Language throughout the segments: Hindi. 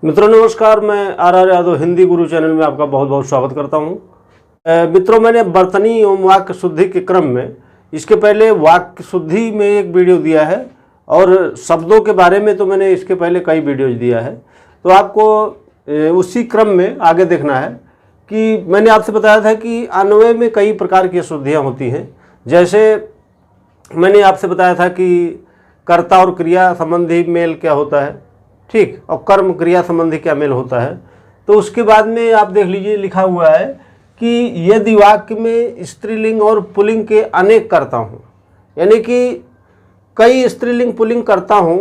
मित्रों नमस्कार, मैं are Yadav Hindi Guru channel में आपका बहुत बहुत स्वागत करता हूं। मित्रों, मैंने वर्तनी एवं वाक्य शुद्धि के क्रम में इसके पहले वाक्य शुद्धि में एक वीडियो दिया है और शब्दों के बारे में तो मैंने इसके पहले कई वीडियोज दिया है। तो आपको उसी क्रम में आगे देखना है कि मैंने आपसे बताया था कि अन्वय में कई प्रकार की शुद्धियाँ होती हैं। जैसे मैंने आपसे बताया था कि कर्ता और क्रिया संबंधी मेल क्या होता है, ठीक, और कर्म क्रिया संबंधी क्या मेल होता है। तो उसके बाद में आप देख लीजिए, लिखा हुआ है कि यदि वाक्य में स्त्रीलिंग और पुल्लिंग के अनेक कर्ता हूँ, यानी कि कई स्त्रीलिंग पुल्लिंग करता हूँ,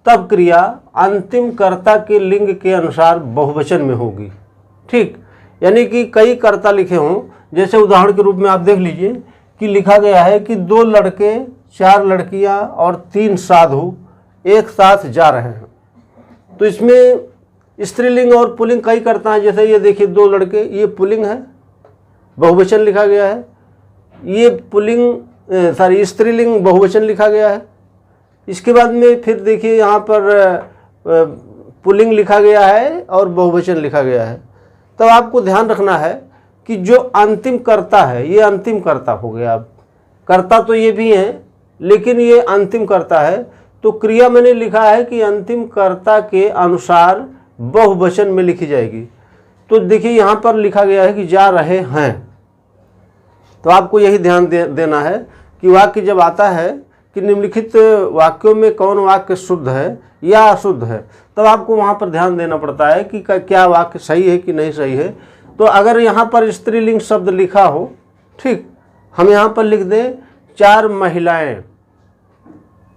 तब क्रिया अंतिम कर्ता के लिंग के अनुसार बहुवचन में होगी। ठीक, यानी कि कई कर्ता लिखे हों। जैसे उदाहरण के रूप में आप देख लीजिए कि लिखा गया है कि 2 लड़के 4 लड़कियां और 3 साधु एक साथ जा रहे हैं। तो इसमें स्त्रीलिंग और पुल्लिंग कई करता है। जैसे ये देखिए 2 लड़के, ये पुल्लिंग है, बहुवचन लिखा गया है। ये पुल्लिंग स्त्रीलिंग बहुवचन लिखा गया है। इसके बाद में फिर देखिए यहाँ पर पुल्लिंग लिखा गया है और बहुवचन लिखा गया है। तब आपको ध्यान रखना है कि जो अंतिम कर्ता है, ये अंतिम कर्ता हो गया। अब कर्ता तो ये भी हैं, लेकिन ये अंतिम कर्ता है। तो क्रिया मैंने लिखा है कि अंतिम कर्ता के अनुसार बहुवचन में लिखी जाएगी। तो देखिए यहाँ पर लिखा गया है कि जा रहे हैं। तो आपको यही ध्यान देना है कि वाक्य जब आता है कि निम्नलिखित वाक्यों में कौन वाक्य शुद्ध है या अशुद्ध है, तब आपको वहाँ पर ध्यान देना पड़ता है कि क्या वाक्य सही है कि नहीं सही है। तो अगर यहाँ पर स्त्रीलिंग शब्द लिखा हो, ठीक, हम यहाँ पर लिख दें 4 महिलाएं।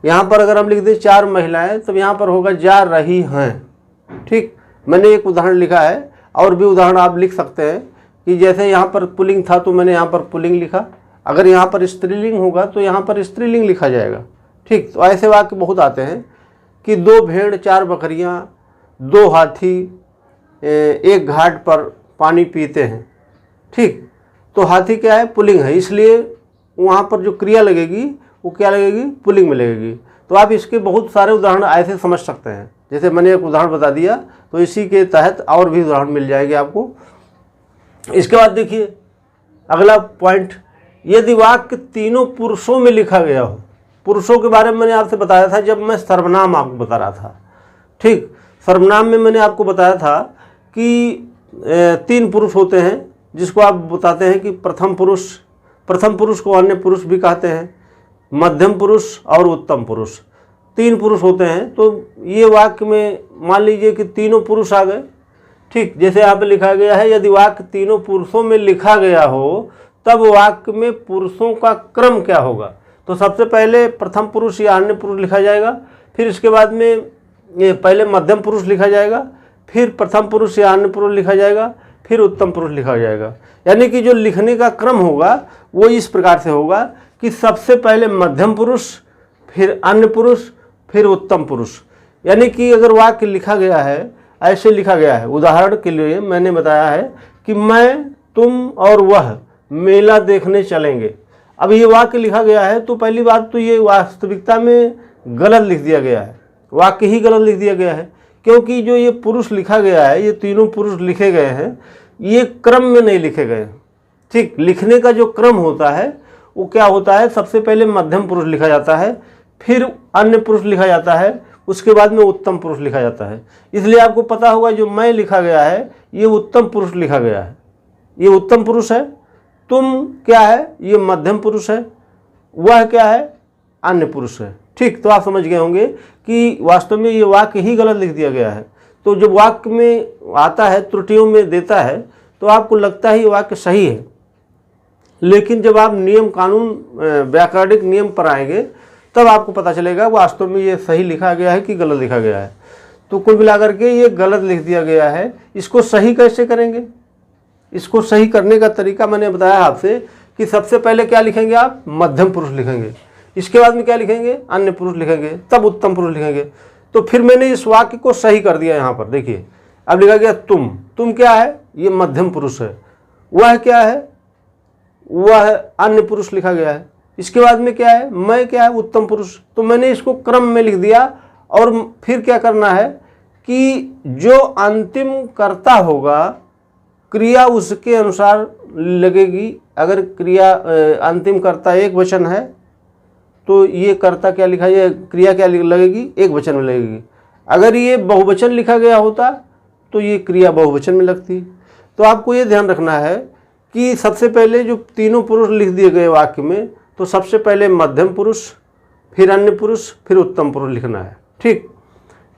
यहाँ पर अगर हम लिख दें 4 महिलाएं, तब यहाँ पर होगा जा रही हैं। ठीक, मैंने एक उदाहरण लिखा है, और भी उदाहरण आप लिख सकते हैं कि जैसे यहाँ पर पुल्लिंग था तो मैंने यहाँ पर पुल्लिंग लिखा। अगर यहाँ पर स्त्रीलिंग होगा तो यहाँ पर स्त्रीलिंग लिखा जाएगा। ठीक, तो ऐसे वाक्य बहुत आते हैं कि 2 भेड़ 4 बकरियाँ 2 हाथी एक घाट पर पानी पीते हैं। ठीक, तो हाथी क्या है, पुल्लिंग है, इसलिए वहाँ पर जो क्रिया लगेगी वो क्या लगेगी, पुल्लिंग में लगेगी। तो आप इसके बहुत सारे उदाहरण ऐसे समझ सकते हैं। जैसे मैंने एक उदाहरण बता दिया, तो इसी के तहत और भी उदाहरण मिल जाएंगे आपको। इसके बाद देखिए अगला पॉइंट, यदि वाक्य तीनों पुरुषों में लिखा गया हो। पुरुषों के बारे में मैंने आपसे बताया था जब मैं सर्वनाम आपको बता रहा था। ठीक, सर्वनाम में मैंने आपको बताया था कि 3 पुरुष होते हैं, जिसको आप बताते हैं कि प्रथम पुरुष को अन्य पुरुष भी कहते हैं, मध्यम पुरुष और उत्तम पुरुष। 3 पुरुष होते हैं। तो ये वाक्य में मान लीजिए कि तीनों पुरुष आ गए। ठीक, जैसे यहाँ पे लिखा गया है यदि वाक्य तीनों पुरुषों में लिखा गया हो, तब वाक्य में पुरुषों का क्रम क्या होगा। तो सबसे पहले प्रथम पुरुष या अन्य पुरुष लिखा जाएगा, फिर इसके बाद में ये पहले मध्यम पुरुष लिखा जाएगा, फिर प्रथम पुरुष या अन्य पुरुष लिखा जाएगा, फिर उत्तम पुरुष लिखा जाएगा। यानी कि जो लिखने का क्रम होगा वो इस प्रकार से होगा कि सबसे पहले मध्यम पुरुष, फिर अन्य पुरुष, फिर उत्तम पुरुष। यानी कि अगर वाक्य लिखा गया है, ऐसे लिखा गया है, उदाहरण के लिए मैंने बताया है कि मैं, तुम और वह मेला देखने चलेंगे। अब ये वाक्य लिखा गया है तो पहली बात तो ये वास्तविकता में गलत लिख दिया गया है, वाक्य ही गलत लिख दिया गया है। क्योंकि जो ये पुरुष लिखा गया है, ये तीनों पुरुष लिखे गए हैं, ये क्रम में नहीं लिखे गए। ठीक, लिखने का जो क्रम होता है वो क्या होता है, सबसे पहले मध्यम पुरुष लिखा जाता है, फिर अन्य पुरुष लिखा जाता है, उसके बाद में उत्तम पुरुष लिखा जाता है। इसलिए आपको पता होगा जो मैं लिखा गया है ये उत्तम पुरुष लिखा गया है, ये उत्तम पुरुष है। तुम क्या है, ये मध्यम पुरुष है, वह क्या है, अन्य पुरुष है। ठीक, तो आप समझ गए होंगे कि वास्तव में ये वाक्य ही गलत लिख दिया गया है। तो जब वाक्य में आता है, त्रुटियों में देता है, तो आपको लगता है ये वाक्य सही है, लेकिन जब आप नियम कानून व्याकरणिक नियम पर आएंगे तब आपको पता चलेगा वास्तव में ये सही लिखा गया है कि गलत लिखा गया है। तो कुल मिलाकर के ये गलत लिख दिया गया है। इसको सही कैसे करेंगे, इसको सही करने का तरीका मैंने बताया आपसे कि सबसे पहले क्या लिखेंगे आप, मध्यम पुरुष लिखेंगे, इसके बाद में क्या लिखेंगे, अन्य पुरुष लिखेंगे, तब उत्तम पुरुष लिखेंगे। तो फिर मैंने इस वाक्य को सही कर दिया। यहाँ पर देखिए अब लिखा गया तुम क्या है, ये मध्यम पुरुष है, वह क्या है, वह अन्य पुरुष लिखा गया है। इसके बाद में क्या है, मैं क्या है, उत्तम पुरुष। तो मैंने इसको क्रम में लिख दिया और फिर क्या करना है कि जो अंतिम कर्ता होगा क्रिया उसके अनुसार लगेगी। अगर क्रिया अंतिम कर्ता एक वचन है तो ये कर्ता क्या लिखा जाए, क्रिया क्या लगेगी, एक वचन में लगेगी। अगर ये बहुवचन लिखा गया होता तो ये क्रिया बहुवचन में लगती। तो आपको ये ध्यान रखना है कि सबसे पहले जो तीनों पुरुष लिख दिए गए वाक्य में, तो सबसे पहले मध्यम पुरुष, फिर अन्य पुरुष, फिर उत्तम पुरुष लिखना है। ठीक।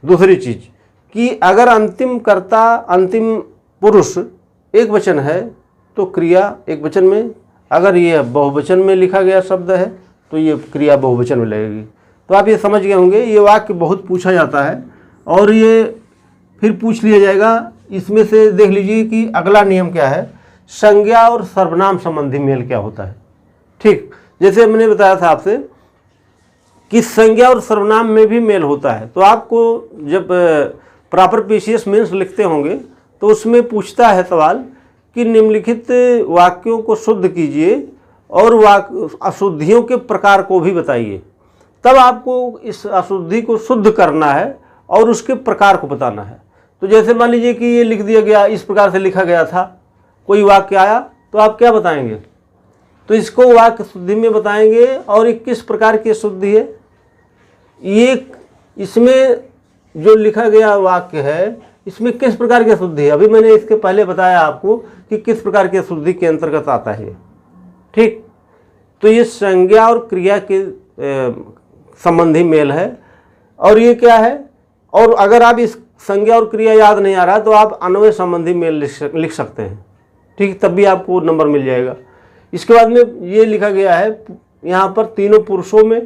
दूसरी चीज कि अगर अंतिम कर्ता अंतिम पुरुष एक वचन है तो क्रिया एक वचन में, अगर ये बहुवचन में लिखा गया शब्द है तो ये क्रिया बहुवचन में लगेगी। तो आप ये समझ गए होंगे, ये वाक्य बहुत पूछा जाता है और ये फिर पूछ लिया जाएगा। इसमें से देख लीजिए कि अगला नियम क्या है, संज्ञा और सर्वनाम संबंधी मेल क्या होता है। ठीक, जैसे मैंने बताया था आपसे कि संज्ञा और सर्वनाम में भी मेल होता है। तो आपको जब प्रॉपर पीसीएस मेंस लिखते होंगे तो उसमें पूछता है सवाल कि निम्नलिखित वाक्यों को शुद्ध कीजिए और अशुद्धियों के प्रकार को भी बताइए। तब आपको इस अशुद्धि को शुद्ध करना है और उसके प्रकार को बताना है। तो जैसे मान लीजिए कि ये लिख दिया गया, इस प्रकार से लिखा गया था, कोई वाक्य आया तो आप क्या बताएंगे, तो इसको वाक्य शुद्धि में बताएंगे और ये किस प्रकार की शुद्धि है, ये इसमें जो लिखा गया वाक्य है इसमें किस प्रकार की शुद्धि है। अभी मैंने इसके पहले बताया आपको कि किस प्रकार की शुद्धि के अंतर्गत आता है। ठीक, तो ये संज्ञा और क्रिया के संबंधी मेल है। और ये क्या है, और अगर आप इस संज्ञा और क्रिया याद नहीं आ रहा तो आप अन्वय संबंधी मेल लिख सकते हैं। ठीक, तब भी आपको नंबर मिल जाएगा। इसके बाद में ये लिखा गया है यहाँ पर तीनों पुरुषों में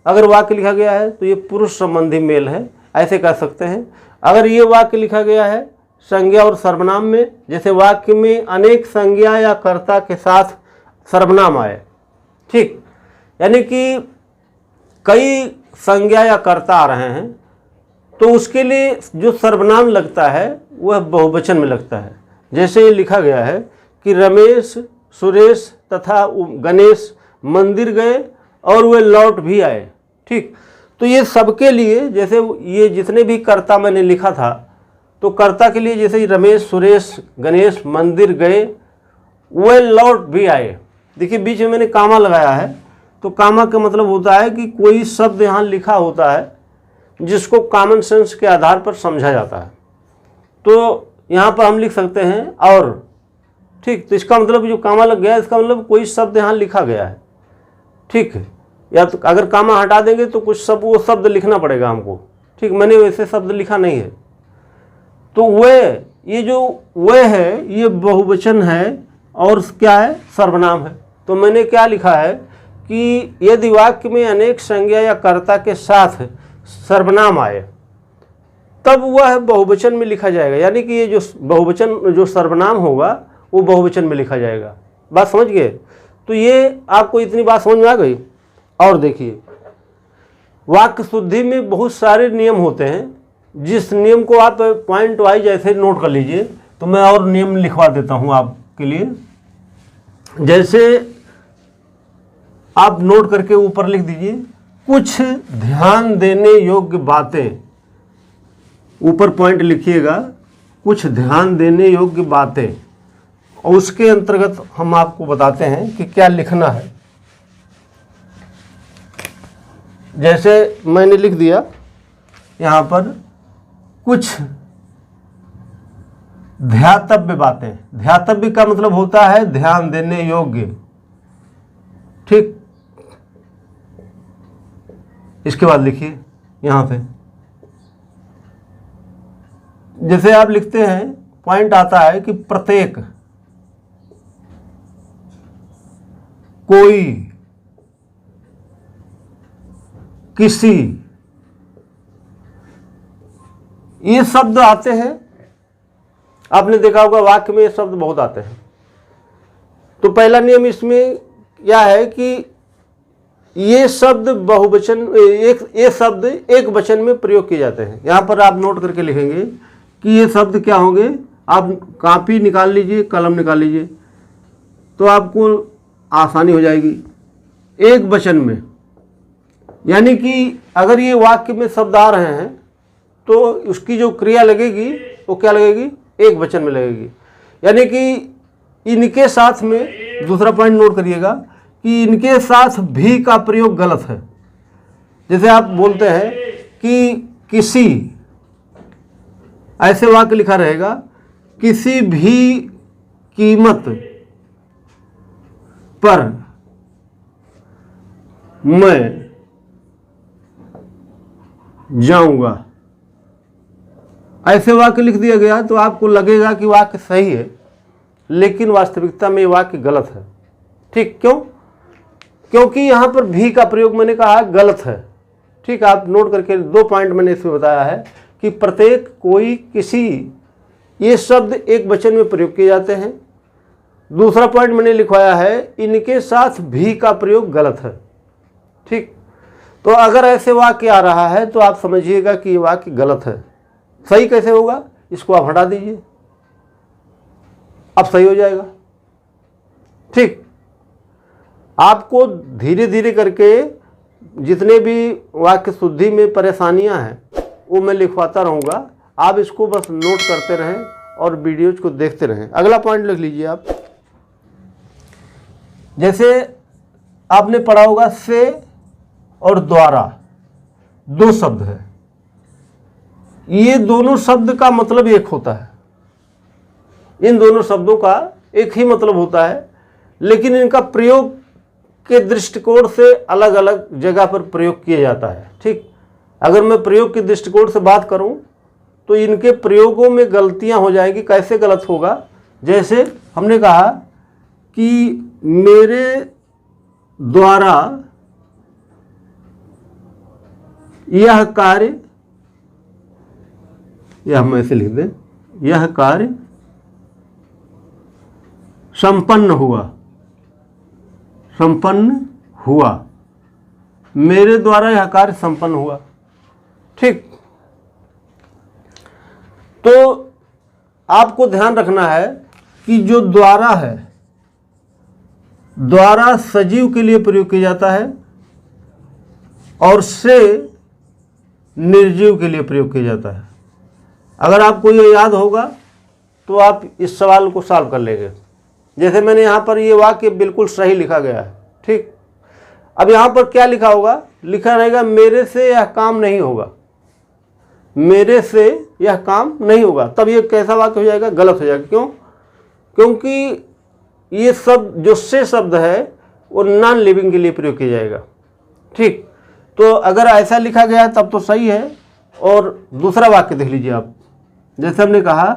अगर वाक्य लिखा गया है तो ये पुरुष संबंधी मेल है, ऐसे कह सकते हैं। अगर ये वाक्य लिखा गया है संज्ञा और सर्वनाम में, जैसे वाक्य में अनेक संज्ञा या कर्ता के साथ सर्वनाम आए। ठीक, यानी कि कई संज्ञा या कर्ता आ रहे हैं तो उसके लिए जो सर्वनाम लगता है वह बहुवचन में लगता है। जैसे ये लिखा गया है कि रमेश, सुरेश तथा गणेश मंदिर गए और वे लौट भी आए। ठीक, तो ये सबके लिए, जैसे ये जितने भी कर्ता मैंने लिखा था तो कर्ता के लिए जैसे रमेश, सुरेश, गणेश मंदिर गए, वे लौट भी आए। देखिए बीच में मैंने कामा लगाया है, तो कामा का मतलब होता है कि कोई शब्द यहाँ लिखा होता है जिसको कॉमन सेंस के आधार पर समझा जाता है। तो यहाँ पर हम लिख सकते हैं और। ठीक, तो इसका मतलब जो कामा लग गया इसका मतलब कोई शब्द यहाँ लिखा गया है। ठीक है, या तो अगर कामा हटा देंगे तो कुछ सब वो शब्द लिखना पड़ेगा हमको। ठीक, मैंने वैसे शब्द लिखा नहीं है। तो वह, ये जो वह है ये बहुवचन है और क्या है, सर्वनाम है। तो मैंने क्या लिखा है कि यदि वाक्य में अनेक संज्ञा या कर्ता के साथ सर्वनाम आए तब वह बहुवचन में लिखा जाएगा। यानी कि ये जो बहुवचन, जो सर्वनाम होगा वो बहुवचन में लिखा जाएगा। बात समझ गए? तो ये आपको इतनी बात समझ में आ गई। और देखिए वाक्य शुद्धि में बहुत सारे नियम होते हैं, जिस नियम को आप पॉइंट वाइज ऐसे नोट कर लीजिए। तो मैं और नियम लिखवा देता हूँ आपके लिए। जैसे आप नोट करके ऊपर लिख दीजिए, कुछ ध्यान देने योग्य बातें। ऊपर पॉइंट लिखिएगा, कुछ ध्यान देने योग्य बातें, और उसके अंतर्गत हम आपको बताते हैं कि क्या लिखना है। जैसे मैंने लिख दिया यहाँ पर कुछ ध्यातव्य बातें। ध्यातव्य का मतलब होता है ध्यान देने योग्य। ठीक, इसके बाद लिखिए यहाँ पे, जैसे आप लिखते हैं पॉइंट आता है कि प्रत्येक, कोई, किसी, ये शब्द आते हैं। आपने देखा होगा वाक्य में ये शब्द बहुत आते हैं। तो पहला नियम इसमें क्या है कि ये शब्द बहुवचन, ये शब्द एक वचन में प्रयोग किए जाते हैं। यहाँ पर आप नोट करके लिखेंगे कि ये शब्द क्या होंगे। आप कॉपी निकाल लीजिए, कलम निकाल लीजिए, तो आपको आसानी हो जाएगी। एक वचन में, यानी कि अगर ये वाक्य में शब्द आ रहे हैं तो उसकी जो क्रिया लगेगी वो क्या लगेगी, एक वचन में लगेगी। यानी कि इनके साथ में, दूसरा पॉइंट नोट करिएगा कि इनके साथ भी का प्रयोग गलत है। जैसे आप बोलते हैं कि किसी, ऐसे वाक्य लिखा रहेगा, किसी भी कीमत पर मैं जाऊंगा, ऐसे वाक्य लिख दिया गया तो आपको लगेगा कि वाक्य सही है, लेकिन वास्तविकता में ये वाक्य गलत है। ठीक, क्यों? क्योंकि यहां पर भी का प्रयोग मैंने कहा गलत है। ठीक, आप नोट करके 2 पॉइंट मैंने इसमें बताया है कि प्रत्येक, कोई, किसी, ये शब्द एक वचन में प्रयोग किए जाते हैं। दूसरा पॉइंट मैंने लिखवाया है इनके साथ भी का प्रयोग गलत है। ठीक, तो अगर ऐसे वाक्य आ रहा है तो आप समझिएगा कि ये वाक्य गलत है। सही कैसे होगा, इसको आप हटा दीजिए, अब सही हो जाएगा। ठीक, आपको धीरे धीरे करके जितने भी वाक्य शुद्धि में परेशानियां हैं वो मैं लिखवाता रहूँगा, आप इसको बस नोट करते रहें और वीडियोज को देखते रहें। अगला पॉइंट लिख लीजिए आप। जैसे आपने पढ़ा होगा से और द्वारा, 2 शब्द है, ये दोनों शब्द का मतलब एक होता है। इन दोनों शब्दों का एक ही मतलब होता है, लेकिन इनका प्रयोग के दृष्टिकोण से अलग अलग जगह पर प्रयोग किया जाता है। ठीक, अगर मैं प्रयोग के दृष्टिकोण से बात करूं तो इनके प्रयोगों में गलतियां हो जाएगी। कैसे गलत होगा, जैसे हमने कहा कि मेरे द्वारा यह कार्य, यह हम ऐसे लिख दें, यह कार्य संपन्न हुआ, संपन्न हुआ, मेरे द्वारा यह कार्य संपन्न हुआ। ठीक, तो आपको ध्यान रखना है कि जो द्वारा है, द्वारा सजीव के लिए प्रयोग किया जाता है और से निर्जीव के लिए प्रयोग किया जाता है। अगर आपको ये याद होगा तो आप इस सवाल को सॉल्व कर लेंगे। जैसे मैंने यहाँ पर ये वाक्य बिल्कुल सही लिखा गया है। ठीक, अब यहाँ पर क्या लिखा होगा, लिखा रहेगा मेरे से यह काम नहीं होगा, मेरे से यह काम नहीं होगा। तब ये कैसा वाक्य हो जाएगा, गलत हो जाएगा। क्यों? क्योंकि ये शब्द, जो से शब्द है, वो नॉन लिविंग के लिए प्रयोग किया जाएगा। ठीक, तो अगर ऐसा लिखा गया है तब तो सही है। और दूसरा वाक्य देख लीजिए आप। जैसे हमने कहा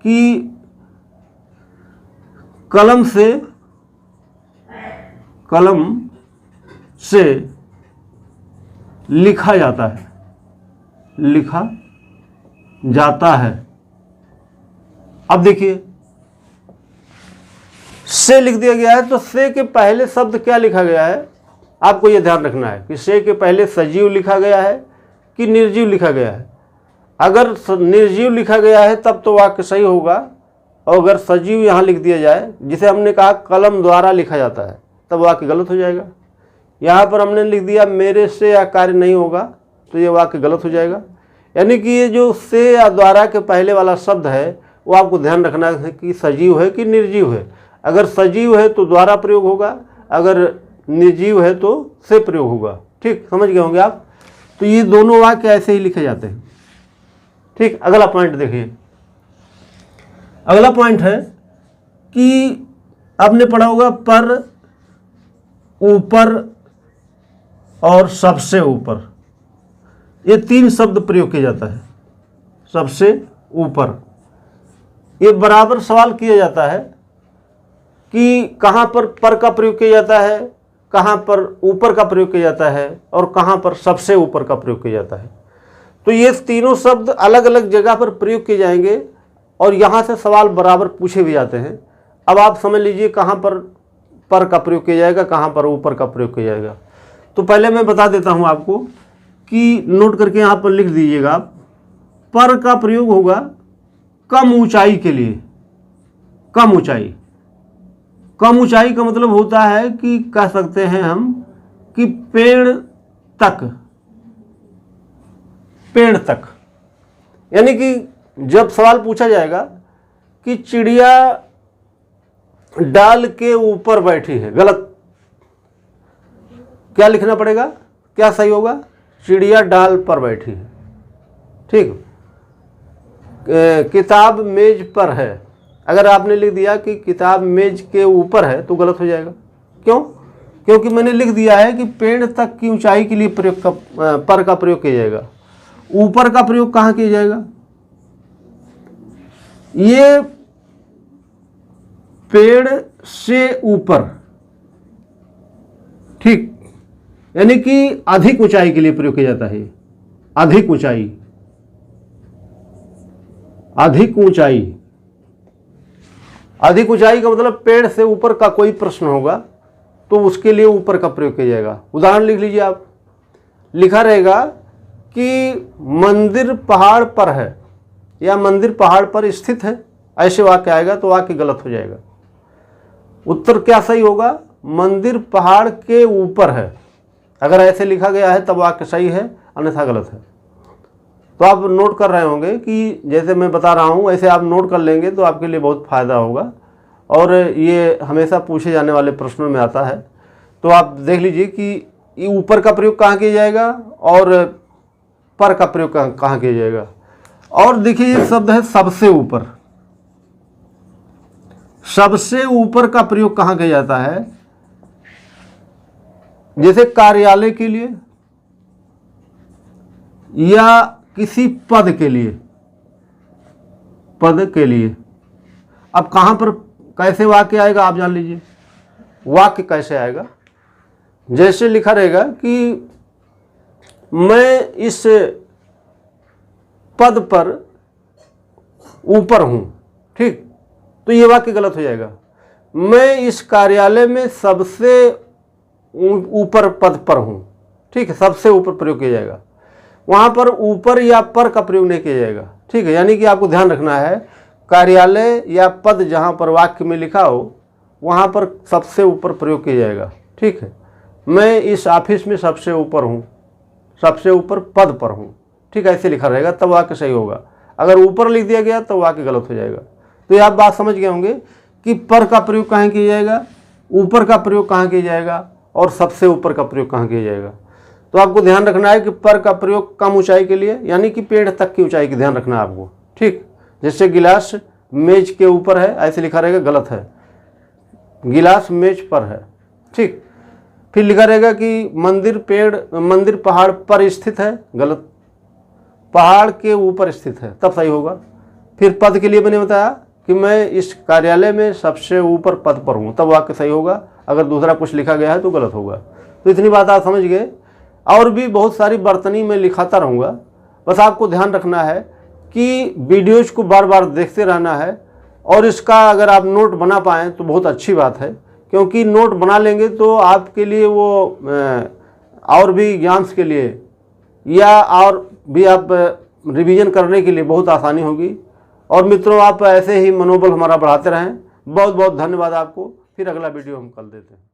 कि कलम से लिखा जाता है, लिखा जाता है। अब देखिए, से लिख दिया गया है तो से के पहले शब्द क्या लिखा गया है, आपको यह ध्यान रखना है कि से के पहले सजीव लिखा गया है कि निर्जीव लिखा गया है। अगर निर्जीव लिखा गया है तब तो वाक्य सही होगा, और अगर सजीव यहाँ लिख दिया जाए, जिसे हमने कहा कलम द्वारा लिखा जाता है, तब वाक्य गलत हो जाएगा। यहाँ पर हमने लिख दिया मेरे से यह कार्य नहीं होगा, तो ये वाक्य गलत हो जाएगा। यानी कि ये जो से या द्वारा के पहले वाला शब्द है वो आपको ध्यान रखना है कि सजीव है कि निर्जीव है। अगर सजीव है तो द्वारा प्रयोग होगा, अगर निर्जीव है तो से प्रयोग होगा। ठीक, समझ गए होंगे आप। तो ये दोनों वाक्य ऐसे ही लिखे जाते हैं। ठीक, अगला पॉइंट देखिए। अगला पॉइंट है कि आपने पढ़ा होगा पर, ऊपर और सबसे ऊपर, ये 3 शब्द प्रयोग किया जाता है। सबसे ऊपर, ये बराबर सवाल किया जाता है कि कहाँ पर का प्रयोग किया जाता है, कहाँ पर ऊपर का प्रयोग किया जाता है और कहाँ पर सबसे ऊपर का प्रयोग किया जाता है। तो ये तीनों शब्द अलग अलग जगह पर प्रयोग किए जाएंगे और यहाँ से सवाल बराबर पूछे भी जाते हैं। अब आप समझ लीजिए कहाँ पर का प्रयोग किया जाएगा, कहाँ पर ऊपर का प्रयोग किया जाएगा। तो पहले मैं बता देता हूँ आपको कि नोट करके यहाँ पर लिख दीजिएगा। पर का प्रयोग होगा कम ऊंचाई के लिए। कम ऊंचाई, कम ऊंचाई का मतलब होता है कि कह सकते हैं हम कि पेड़ तक, पेड़ तक, यानी कि जब सवाल पूछा जाएगा कि चिड़िया डाल के ऊपर बैठी है, गलत, क्या लिखना पड़ेगा, क्या सही होगा, चिड़िया डाल पर बैठी है। ठीक, किताब मेज पर है, अगर आपने लिख दिया कि किताब मेज के ऊपर है तो गलत हो जाएगा। क्यों? क्योंकि मैंने लिख दिया है कि पेड़ तक की ऊंचाई के लिए प्रयोग का पर का प्रयोग किया जाएगा। ऊपर का प्रयोग कहाँ किया जाएगा? ये पेड़ से ऊपर, ठीक, यानी कि अधिक ऊंचाई के लिए प्रयोग किया जाता है। अधिक ऊंचाई, अधिक ऊंचाई, अधिक ऊंचाई का मतलब पेड़ से ऊपर का कोई प्रश्न होगा तो उसके लिए ऊपर का प्रयोग किया जाएगा। उदाहरण लिख लीजिए आप, लिखा रहेगा कि मंदिर पहाड़ पर है या मंदिर पहाड़ पर स्थित है, ऐसे वाक्य आएगा तो वाक्य गलत हो जाएगा। उत्तर क्या सही होगा? मंदिर पहाड़ के ऊपर है। अगर ऐसे लिखा गया है तब वाक्य सही है, अन्यथा गलत है। तो आप नोट कर रहे होंगे कि जैसे मैं बता रहा हूँ ऐसे आप नोट कर लेंगे तो आपके लिए बहुत फ़ायदा होगा, और ये हमेशा पूछे जाने वाले प्रश्नों में आता है। तो आप देख लीजिए कि ये ऊपर का प्रयोग कहाँ किया जाएगा और पर का प्रयोग कहाँ किया जाएगा। और देखिए एक शब्द है सबसे ऊपर। सबसे ऊपर का प्रयोग कहाँ किया जाता है? जैसे कार्यालय के लिए या किसी पद के लिए, पद के लिए। अब कहां पर कैसे वाक्य आएगा आप जान लीजिए। वाक्य कैसे आएगा? जैसे लिखा रहेगा कि मैं इस पद पर ऊपर हूं, ठीक, तो ये वाक्य गलत हो जाएगा। मैं इस कार्यालय में सबसे ऊपर पद पर हूं, ठीक है, सबसे ऊपर प्रयोग किया जाएगा। वहां पर ऊपर या पर का प्रयोग नहीं किया जाएगा, ठीक है। यानी कि आपको ध्यान रखना है, कार्यालय या पद जहां पर वाक्य में लिखा हो वहां पर सबसे ऊपर प्रयोग किया जाएगा, ठीक है। मैं इस ऑफिस में सबसे ऊपर हूं, सबसे ऊपर पद पर हूं, ठीक है, ऐसे लिखा रहेगा तब वाक्य सही होगा। अगर ऊपर लिख दिया गया तो वाक्य गलत हो जाएगा। तो ये आप बात समझ गए होंगे कि पर का प्रयोग कहाँ किया जाएगा, ऊपर का प्रयोग कहाँ किया जाएगा और सबसे ऊपर का प्रयोग कहाँ किया जाएगा। तो आपको ध्यान रखना है कि पर का प्रयोग कम ऊंचाई के लिए, यानी कि पेड़ तक की ऊंचाई की ध्यान रखना है आपको, ठीक। जैसे गिलास मेज के ऊपर है ऐसे लिखा रहेगा, गलत है, गिलास मेज पर है, ठीक। फिर लिखा रहेगा कि मंदिर पहाड़ पर स्थित है, गलत, पहाड़ के ऊपर स्थित है, तब सही होगा। फिर पद के लिए मैंने बताया कि मैं इस कार्यालय में सबसे ऊपर पद पर हूँ, तब वाक्य सही होगा। अगर दूसरा कुछ लिखा गया है तो गलत होगा। तो इतनी बात आप समझ गए। और भी बहुत सारी बर्तनी में लिखाता रहूँगा, बस आपको ध्यान रखना है कि वीडियोज़ को बार बार देखते रहना है। और इसका अगर आप नोट बना पाएँ तो बहुत अच्छी बात है, क्योंकि नोट बना लेंगे तो आपके लिए वो और भी एग्जाम्स के लिए या और भी आप रिवीजन करने के लिए बहुत आसानी होगी। और मित्रों, आप ऐसे ही मनोबल हमारा बढ़ाते रहें। बहुत बहुत धन्यवाद आपको। फिर अगला वीडियो हम कल देते हैं।